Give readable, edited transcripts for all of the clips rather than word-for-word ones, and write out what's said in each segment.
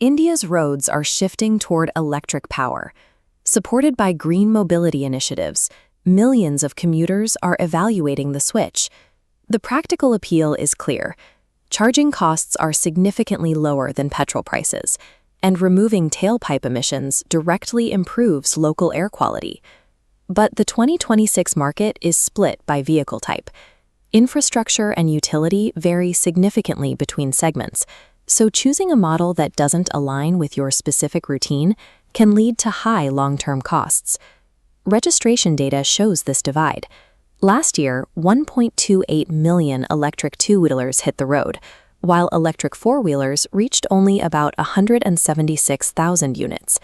India's roads are shifting toward electric power. Supported by green mobility initiatives, millions of commuters are evaluating the switch. The practical appeal is clear. Charging costs are significantly lower than petrol prices, and removing tailpipe emissions directly improves local air quality. But the 2026 market is split by vehicle type. Infrastructure and utility vary significantly between segments, so choosing a model that doesn't align with your specific routine can lead to high long-term costs. Registration data shows this divide. Last year, 1.28 million electric two-wheelers hit the road, while electric four-wheelers reached only about 176,000 units.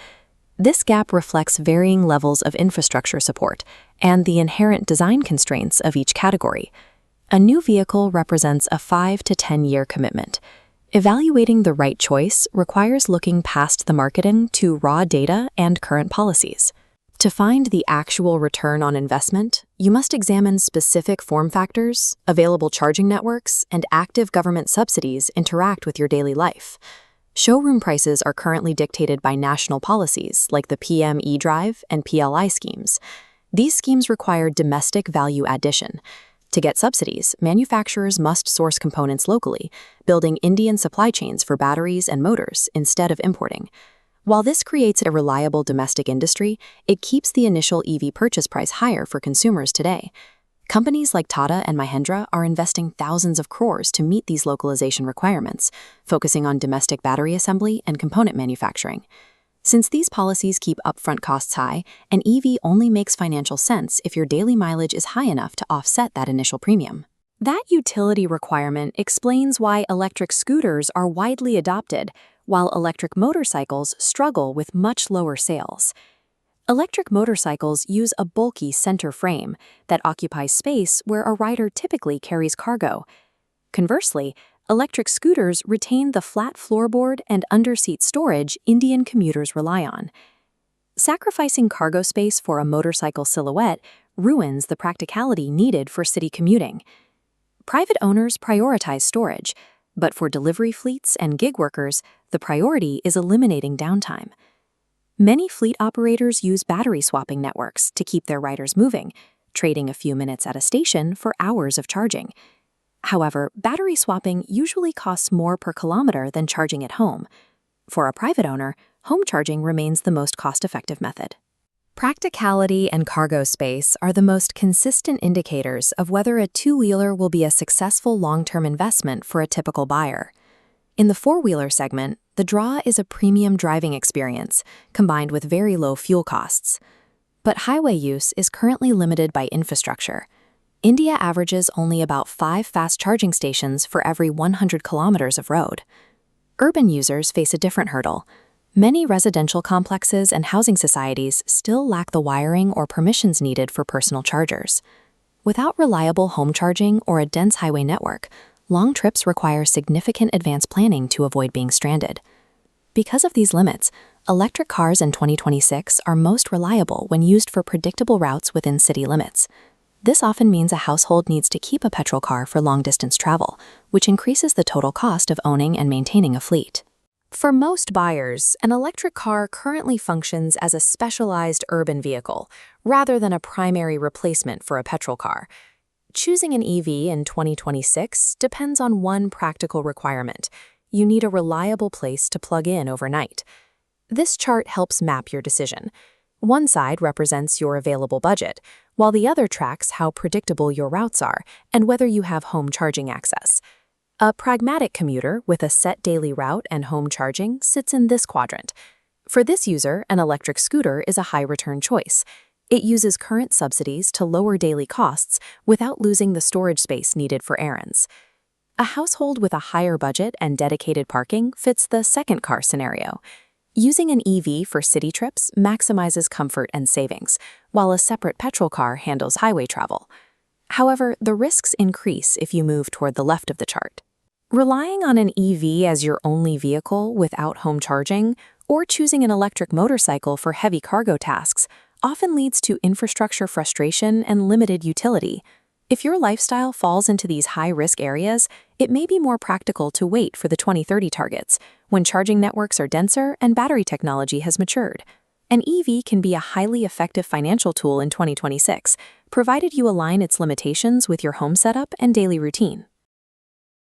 This gap reflects varying levels of infrastructure support and the inherent design constraints of each category. A new vehicle represents a 5 to 10-year commitment. Evaluating the right choice requires looking past the marketing to raw data and current policies. To find the actual return on investment, you must examine specific form factors, available charging networks, and active government subsidies interact with your daily life. Showroom prices are currently dictated by national policies like the PM eDrive and PLI schemes. These schemes require domestic value addition. To get subsidies, manufacturers must source components locally, building Indian supply chains for batteries and motors instead of importing. While this creates a reliable domestic industry, it keeps the initial EV purchase price higher for consumers today. Companies like Tata and Mahindra are investing thousands of crores to meet these localization requirements, focusing on domestic battery assembly and component manufacturing. Since these policies keep upfront costs high, an EV only makes financial sense if your daily mileage is high enough to offset that initial premium. That utility requirement explains why electric scooters are widely adopted, while electric motorcycles struggle with much lower sales. Electric motorcycles use a bulky center frame that occupies space where a rider typically carries cargo. Conversely, electric scooters retain the flat floorboard and underseat storage Indian commuters rely on. Sacrificing cargo space for a motorcycle silhouette ruins the practicality needed for city commuting. Private owners prioritize storage, but for delivery fleets and gig workers, the priority is eliminating downtime. Many fleet operators use battery swapping networks to keep their riders moving, trading a few minutes at a station for hours of charging. However, battery swapping usually costs more per kilometer than charging at home. For a private owner, home charging remains the most cost-effective method. Practicality and cargo space are the most consistent indicators of whether a two-wheeler will be a successful long-term investment for a typical buyer. In the four-wheeler segment, the draw is a premium driving experience, combined with very low fuel costs. But highway use is currently limited by infrastructure. India averages only about 5 fast charging stations for every 100 kilometers of road. Urban users face a different hurdle. Many residential complexes and housing societies still lack the wiring or permissions needed for personal chargers. Without reliable home charging or a dense highway network, long trips require significant advanced planning to avoid being stranded. Because of these limits, electric cars in 2026 are most reliable when used for predictable routes within city limits. This often means a household needs to keep a petrol car for long-distance travel, which increases the total cost of owning and maintaining a fleet. For most buyers, an electric car currently functions as a specialized urban vehicle, rather than a primary replacement for a petrol car. Choosing an EV in 2026 depends on one practical requirement. You need a reliable place to plug in overnight. This chart helps map your decision. One side represents your available budget, while the other tracks how predictable your routes are and whether you have home charging access. A pragmatic commuter with a set daily route and home charging sits in this quadrant. For this user, an electric scooter is a high-return choice. It uses current subsidies to lower daily costs without losing the storage space needed for errands. A household with a higher budget and dedicated parking fits the second car scenario. Using an EV for city trips maximizes comfort and savings, while a separate petrol car handles highway travel. However, the risks increase if you move toward the left of the chart. Relying on an EV as your only vehicle without home charging, or choosing an electric motorcycle for heavy cargo tasks, often leads to infrastructure frustration and limited utility. If your lifestyle falls into these high-risk areas, it may be more practical to wait for the 2030 targets, when charging networks are denser and battery technology has matured. An EV can be a highly effective financial tool in 2026, provided you align its limitations with your home setup and daily routine.